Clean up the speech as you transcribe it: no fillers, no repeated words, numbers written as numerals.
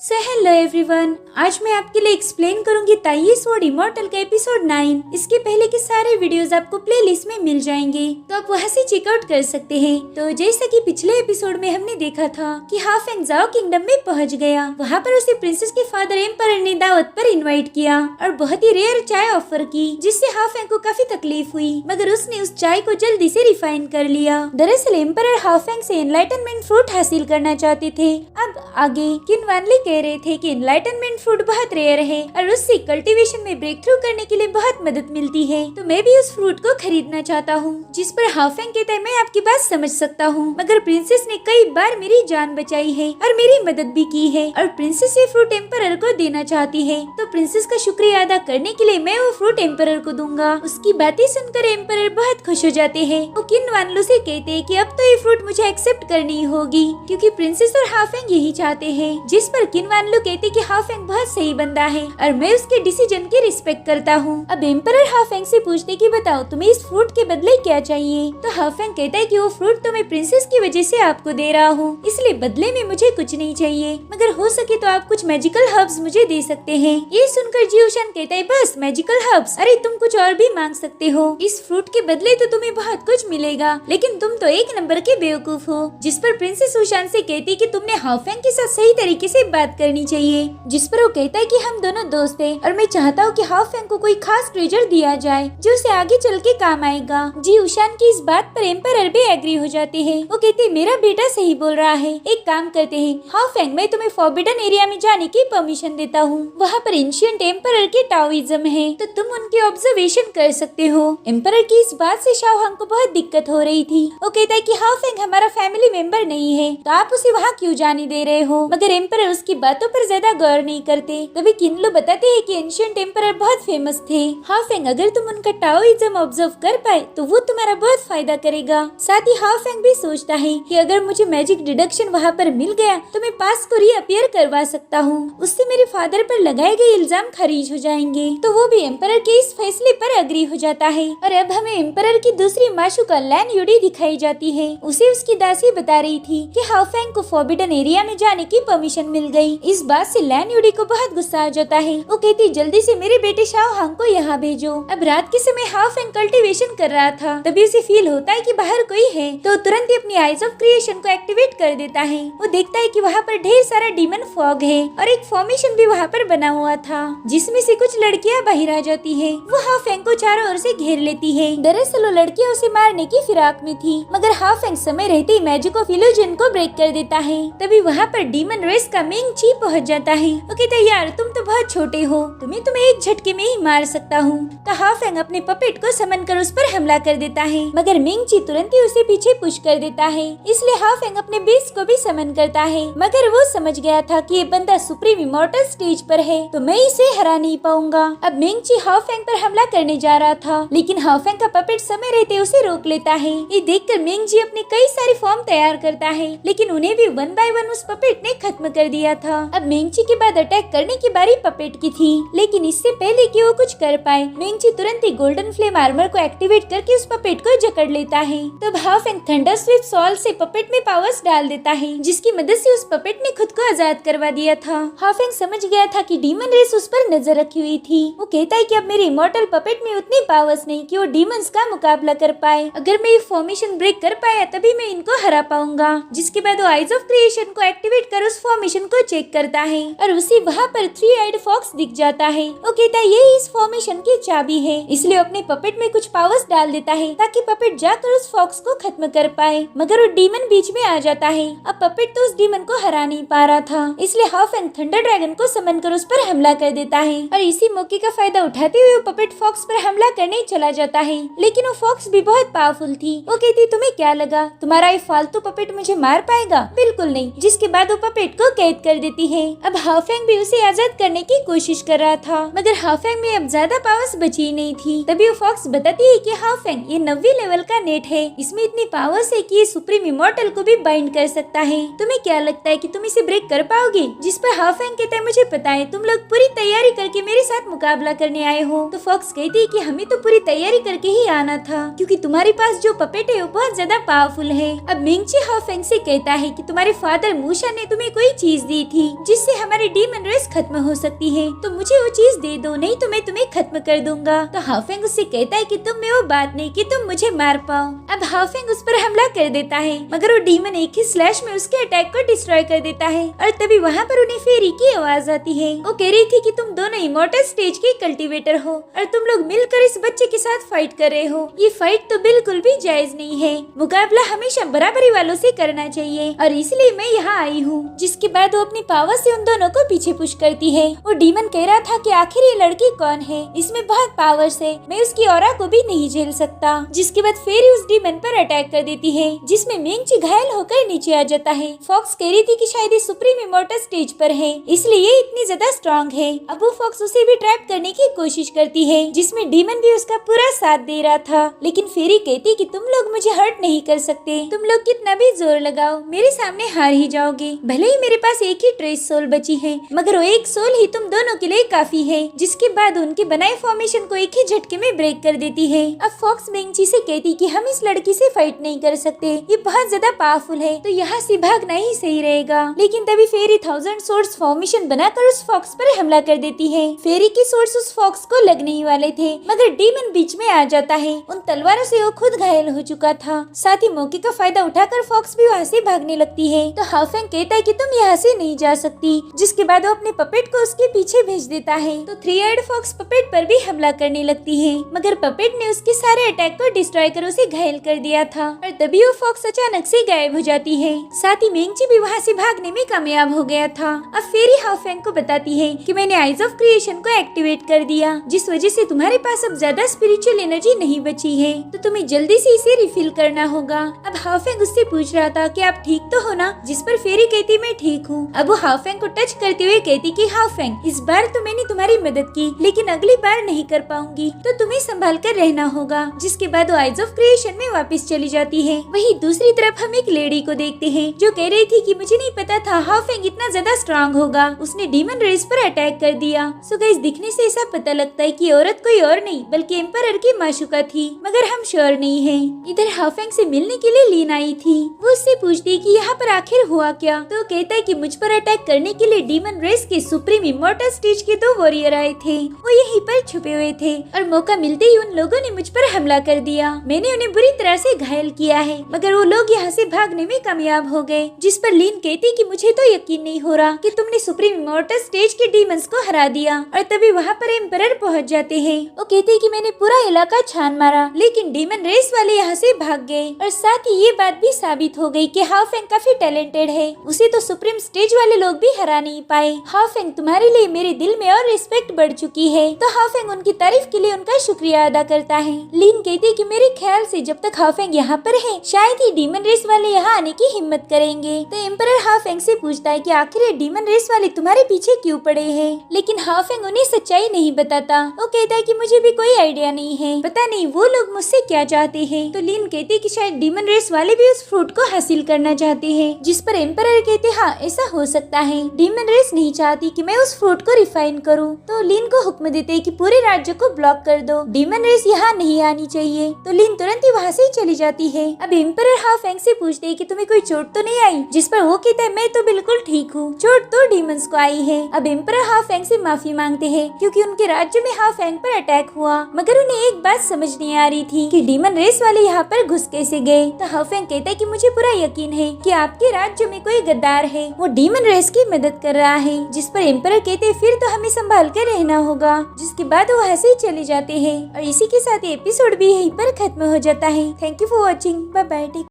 So hello everyone, आज मैं आपके लिए एक्सप्लेन करूंगी ताई स्वॉर्ड इमॉर्टल का एपिसोड 9। इसके पहले के सारे वीडियोस आपको प्लेलिस्ट में मिल जाएंगे, तो आप वहां से चेकआउट कर सकते हैं। तो जैसा कि पिछले एपिसोड में हमने देखा था कि हाफेंग जाओ किंगडम में पहुंच गया। वहां पर उसे प्रिंसेस के फादर एम्परर ने दावत पर इनवाइट किया और बहुत ही रेयर चाय ऑफर की, जिससे हाफेंग को काफी तकलीफ हुई, मगर उसने उस चाय को जल्दी से रिफाइन कर लिया। दरअसल एम्परर हाफेंग से एनलाइटनमेंट फ्रूट हासिल करना चाहते थे। अब आगे किनवानली कह रहे थे कि एनलाइटनमेंट फ्रूट बहुत रेयर है और उससे कल्टीवेशन में ब्रेक थ्रू करने के लिए बहुत मदद मिलती है, तो मैं भी उस फ्रूट को खरीदना चाहता हूँ। जिस पर हाफेंग कहता है मैं आपकी बात समझ सकता हूँ, मगर प्रिंसेस ने कई बार मेरी जान बचाई है और मेरी मदद भी की है और प्रिंसेस ये फ्रूट एम्परर को देना चाहती है, तो प्रिंसेस का शुक्रिया अदा करने के लिए मैं वो फ्रूट एम्परर को दूंगा। उसकी बातें सुनकर एम्परर बहुत खुश हो जाते हैं। वो किनवानलू से कहते हैं कि अब तो ये फ्रूट मुझे एक्सेप्ट करनी होगी, क्योंकि प्रिंसेस और हाफेंग यही चाहते हैं। जिस पर किनवानलू कहते कि हाफेंग बहुत सही बंदा है और मैं उसके डिसीजन की रिस्पेक्ट करता हूँ। अब एम्परर हाफेंग से पूछते कि बताओ तुम्हें इस फ्रूट के बदले क्या चाहिए, तो हाफेंग कहता है कि वो फ्रूट तो मैं प्रिंसेस की वजह से आपको दे रहा हूँ, इसलिए बदले में मुझे कुछ नहीं चाहिए, मगर हो सके तो आप कुछ मैजिकल हर्ब्स मुझे दे सकते हैं। ये सुनकर जियोशन कहता है बस मैजिकल हर्ब्स, अरे तुम कुछ और भी मांग सकते हो, इस फ्रूट के बदले तो तुम्हें बहुत कुछ मिलेगा, लेकिन तुम तो एक नंबर के बेवकूफ हो। जिस पर प्रिंसेस उशान से कहती कि तुमने हाफेंग के साथ सही तरीके से बात करनी चाहिए। जिस पर वो कहता है कि हम दोनों दोस्त हैं और मैं चाहता हूँ कि हाफेंग को कोई खास ट्रेजर दिया जाए जो उसे आगे चल के काम आएगा। जी उशान की इस बात पर एम्परर भी एग्री हो जाते हैं। वो कहते हैं मेरा बेटा सही बोल रहा है, एक काम करते हैं हाफेंग, मैं तुम्हें फॉरबिडन एरिया में जाने की परमिशन देता हूँ। वहाँ पर एंशिएंट एम्परर के टाओइज्म है, तो तुम उनकी ऑब्जर्वेशन कर सकते हो। एम्परर की इस बात से शाओहांग को बहुत दिक्कत हो रही थी। वो कहता है कि हाफेंग हमारा फैमिली मेंबर नहीं है, तो आप उसे वहाँ क्यों जाने दे रहे हो, मगर एम्परर उसकी बातों पर ज्यादा गौर नहीं करते। तभी किनलू बताते हैं कि एंशिएंट एम्परर बहुत फेमस थे। हाफेंग अगर तुम उनका टाओइज्म ऑब्जर्व कर पाए तो वो तुम्हारा बहुत फायदा करेगा। साथ ही हाफेंग भी सोचता है कि अगर मुझे मैजिक डिडक्शन वहाँ पर मिल गया तो मैं पास को रीअपियर करवा सकता हूँ, उससे मेरे फादर पर लगाए गए इल्जाम खारिज हो जाएंगे। तो वो भी एम्परर के इस फैसले पर अग्री हो जाता है। और अब हमें एम्परर की दूसरी माशूका लैन यूडी दिखाई जाती है। उसे उसकी दासी बता रही थी कि हाफेंग को फॉरबिडन एरिया में जाने की परमिशन मिल गई। इस बात से लैन यूडी को बहुत गुस्सा आ जाता है। वो कहती जल्दी से मेरे बेटे शाओहांग को यहाँ भेजो। अब रात के समय हाफेंग कल्टीवेशन कर रहा था, तभी उसे फील होता है कि बाहर कोई है, तो तुरंत ही अपनी आइज ऑफ क्रिएशन को एक्टिवेट कर देता है। वो देखता है कि वहाँ पर ढेर सारा डीमन फॉग है और एक फॉर्मेशन भी वहाँ पर बना हुआ था, जिसमें से कुछ लड़कियाँ बाहर आ जाती है। वो हाफेंग को चारों ओर से घेर लेती है। दरअसल वो लड़कियाँ उसे मारने की फिराक में थी, मगर हाफेंग समय रहते ही मैजिक ऑफ इल्यूजन को ब्रेक कर देता है। तभी वहाँ पर डीमन रेस का मिंग ची पहुँच जाता है। वो कहता है यार तुम तो बहुत छोटे हो, तुम्हें एक झटके में ही मार सकता हूँ। तो हाफेंग अपने पपेट को समन कर उस पर हमला कर देता है, मगर मिंग ची तुरंत ही उसे पीछे पुश कर देता है। इसलिए हाफेंग अपने बीस्ट को भी समन करता है, मगर वो समझ गया था कि ये बंदा सुप्रीम इमॉर्टल स्टेज पर है, तो मैं इसे हरा नहीं पाऊंगा। अब मिंग ची हाफेंग पर हमला करने जा रहा था, लेकिन हाफेंग का पपेट समय रहते उसे रोक लेता है। ये देखकर मिंग जी अपने कई सारी फॉर्म तैयार करता है, लेकिन उन्हें भी वन बाय वन उस पपेट ने खत्म कर दिया था। अब मिंग ची के बाद अटैक करने की बारी पपेट की थी, लेकिन इससे पहले कि वो कुछ कर पाए मिंगची तुरंत ही गोल्डन फ्लेम आर्मर को एक्टिवेट करके उस पपेट को जकड़ लेता है। तब हाफेंग थंडर स्विफ्ट सॉल से पपेट में पावर्स डाल देता है, जिसकी मदद से उस पपेट ने खुद को आजाद करवा दिया था। हाफेंग समझ गया था कि डीमन रेस उस पर नजर रखी हुई थी। वो कहता है कि अब मेरे इमॉर्टल पपेट में उतनी पावर्स नहीं कि वो डीमंस का मुकाबला कर पाए। अगर मैं ये फॉर्मेशन ब्रेक कर पाया तभी मैं इनको हरा पाऊंगा। जिसके बाद वो आइज ऑफ क्रिएशन को एक्टिवेट कर उस फॉर्मेशन को चेक करता है और उसे वहाँ पर 3 आइड फॉक्स दिख जाता है। वो कहता है ये इस फॉर्मेशन की चाबी है, इसलिए अपने पपेट में कुछ पावर्स डाल देता है ताकि पपेट जाकर उस फॉक्स को खत्म कर पाए, मगर वो डीमन बीच में आ जाता है। अब पपेट तो उस डीमन को हरा नहीं पा रहा था, इसलिए हाफेंग थंडर ड्रैगन को समन कर उस पर हमला कर देता है और इसी मौके का फायदा उठाते हुए वो पपेट फॉक्स पर हमला करने चला जाता है। लेकिन वो फॉक्स भी बहुत पावरफुल थी। वो कहती तुम्हें क्या लगा तुम्हारा ये फालतू पपेट मुझे मार पाएगा, बिल्कुल नहीं। जिसके बाद वो पपेट को कैद कर देती है। अब हाफेंग भी उसे आजाद करने की कोशिश कर रहा था, मगर हाफेंग में अब ज्यादा पावर्स बची नहीं थी। तभी वो फॉक्स बताती है कि हाफेंग ये 90 लेवल का नेट है, इसमें इतनी पावर्स है कि ये सुप्रीम इमॉर्टल को भी बाइंड कर सकता है। तुम्हें क्या लगता है कि तुम इसे ब्रेक कर पाओगे? जिस पर हाफेंग कहता है मुझे पता है तुम लोग पूरी तैयारी करके मेरे साथ मुकाबला करने आए हो। तो फॉक्स कहती है कि हमें तो पूरी तैयारी करके ही आना था, क्योंकि तुम्हारे पास जो पपेट है वो बहुत ज्यादा पावरफुल है। अब मिंगची हाफेंग से कहता है कि तुम्हारे फादर मूशा ने तुम्हें कोई चीज दी थी जिससे हमारी डीमन रेस खत्म हो सकती है, तो मुझे वो चीज दे दो, नहीं तो मैं तुम्हें खत्म कर दूंगा। तो हाफेंग उससे कहता है कि तुम में वो बात नहीं कि तुम मुझे मार पाओ। अब हाफेंग उस पर हमला कर देता है, मगर वो डीमन एक ही स्लैश में उसके अटैक को डिस्ट्रॉय कर देता है। और तभी वहाँ पर उन्हें फेरी की आवाज आती है। वो कह रही थी कि तुम दोनों इमॉर्टल स्टेज के कल्टीवेटर हो और तुम लोग मिलकर इस बच्चे के साथ फाइट कर रहे हो। ये फाइट तो बिल्कुल भी जायज नहीं है, मुकाबला हमेशा बराबरी वालों से करना चाहिए और इसलिए मैं यहाँ आई हूँ। जिसके बाद वो अपनी पावर से उन दोनों को पीछे पुश करती है। वो डीमन कह रहा था कि आखिर ये लड़की कौन है, इसमें बहुत पावर्स है, मैं उसकी ऑरा को भी नहीं झेल सकता। जिसके बाद फेरी उस डीमन पर अटैक कर देती है, जिसमें मिंगची घायल होकर नीचे आ जाता है। फॉक्स कह रही थी कि शायद ये सुप्रीम इमॉर्टल स्टेज पर है, इसलिए ये इतनी ज्यादा स्ट्रॉन्ग है। अब वो फॉक्स उसे भी ट्रैप करने की कोशिश करती है, जिसमें डीमन भी उसका पूरा साथ दे रहा था। लेकिन फेरी कहती कि तुम लोग मुझे हर्ट नहीं कर सकते, तुम लोग कितना भी जोर लगाओ मेरे सामने हार ही जाओगे। भले ही मेरे पास एक ही ट्रेस सोल बची है, मगर वो एक सोल ही तुम दोनों के लिए काफी है। जिसके बाद उनके बनाए फॉर्मेशन को एक ही झटके में ब्रेक कर देती है। अब फॉक्स मिंगची से कहती कि हम इस लड़की से फाइट नहीं कर सकते, ये बहुत ज्यादा पावरफुल है, तो यहाँ से भागना ही सही रहेगा। लेकिन तभी फेरी 1000 सोर्स फॉर्मेशन बनाकर उस फॉक्स पर हमला कर देती है। फेरी के सोर्स उस फॉक्स को लगने ही वाले थे, मगर डीमन बीच में आ जाता है। उन तलवारों से वो खुद घायल हो चुका था। साथ ही मौके का फायदा उठाकर फॉक्स भी वहाँ से भागने लगती है। तो हाफेंग कहता है कि तुम यहाँ से नहीं जा सकती। जिसके बाद वो अपने पपेट को उसके पीछे भेज देता है। तो 3-eyed फॉक्स पपेट पर भी हमला करने लगती है, मगर पपेट ने उसके सारे अटैक को डिस्ट्रॉय कर उसे घायल कर दिया था। और तभी वो फॉक्स अचानक से गायब हो जाती है। साथ ही मिंगची भी वहाँ से भागने में कामयाब हो गया था। अब फेरी हाफेंग को बताती है कि मैंने आइज ऑफ क्रिएशन को एक्टिवेट कर दिया, जिस वजह से तुम्हारे पास अब ज्यादा स्पिरिचुअल एनर्जी नहीं बची है, तो तुम्हें जल्दी से इसे रिफिल करना होगा। अब हाफेंग उससे पूछ रहा था कि आप ठीक तो हो ना, जिस पर फेरी कहती मैं ठीक हूँ। अब वो हाफेंग को टच करते हुए कहती कि हाफेंग, इस बार तो मैंने तुम्हारी मदद की, लेकिन अगली बार नहीं कर पाऊंगी, तो तुम्हें संभाल कर रहना होगा। जिसके बाद वो आइज ऑफ क्रिएशन में वापस चली जाती है। वहीं दूसरी तरफ हम एक लेडी को देखते हैं जो कह रही थी कि मुझे नहीं पता था हाफेंग इतना ज्यादा स्ट्रांग होगा, उसने डीमन रेस पर अटैक कर दिया। सो गाइस, दिखने से ऐसा पता लगता है कि औरत कोई और नहीं बल्कि एम्परर की माशुका थी, मगर हम श्योर नहीं है। इधर हाफेंग से मिलने के लिए लीन आई थी। वो उससे पूछती कि यहाँ पर आखिर हुआ क्या, तो कहता है कि मुझ पर अटैक करने के लिए डीमन रेस के सुप्रीम इमॉर्टल स्टेज के 2 वॉरियर आए थे, वो यहीं पर छुपे हुए थे और मौका मिलते ही उन लोगों ने मुझ पर हमला कर दिया। मैंने उन्हें बुरी तरह से घायल किया है, मगर वो लोग यहाँ से भागने में कामयाब हो गए। जिस पर लीन कहती कि मुझे तो यकीन नहीं हो रहा कि तुमने सुप्रीम इमॉर्टल स्टेज के डीमंस को हरा दिया। और तभी वहाँ पर एम्परर पहुँच जाते हैं। वो कहते कि मैंने पूरा इलाका छान मारा, लेकिन डीमन रेस वाले यहाँ से भाग गए। और साथ ही ये बात भी साबित हो गई कि हाफेंग काफी टैलेंटेड है, उसे तो सुप्रीम स्टेज वाले लोग भी हरा नहीं पाए। हाफेंग, तुम्हारे लिए मेरे दिल में और रिस्पेक्ट बढ़ चुकी है। तो हाफेंग उनकी तारीफ के लिए उनका शुक्रिया अदा करता है। लीन कहती कि मेरे ख्याल से जब तक हाफेंग यहाँ पर है, शायद ही डीमन रेस वाले यहाँ आने की हिम्मत करेंगे। तो एम्परर हाफेंग से पूछता है कि आखिर ये डीमन रेस वाले तुम्हारे पीछे क्यों पड़े हैं। लेकिन हाफेंग उन्हें सच्चाई नहीं बताता। वो कहता है कि मुझे भी कोई आइडिया नहीं है, पता नहीं वो लोग मुझसे क्या चाहते हैं। तो लीन कहती कि शायद डीमन रेस वाले भी उस फ्रूट को हासिल करना चाहते हैं। जिस पर एम्परर कहते हाँ ऐसा हो सकता है, डीमन रेस नहीं चाहती कि मैं उस फ्रूट को रिफाइन करूँ। तो लीन को हुक्म देते कि पूरे राज्य को ब्लॉक कर दो, डीमन रेस यहाँ नहीं आनी चाहिए। तो लीन तुरंत ही वहाँ से चली जाती है। अब एम्परर हाफेंग से पूछते हैं कि तुम्हें कोई चोट तो नहीं आई, जिस पर वो कहता है मैं तो बिल्कुल ठीक हूँ, चोट तो डीमंस को आई है। अब एम्परर हाफेंग से माफी मांगते हैं क्योंकि उनके राज्य में हाफेंग पर अटैक हुआ, मगर उन्हें एक बात समझ नहीं आ रही थी कि डीमन रेस वाले यहाँ पर घुस कैसे गए। तो हाफेंग कहता है कि मुझे पूरा यकीन है कि आपके राज्य में कोई गद्दार है, वो डीमन रेस की मदद कर रहा है। जिस पर एम्परर कहते फिर तो हमें संभाल कर रहना होगा। जिसके बाद वो ऐसे ही चले जाते हैं और इसी के साथ एपिसोड भी यहीं पर खत्म हो जाता है। Thank you for watching, bye bye.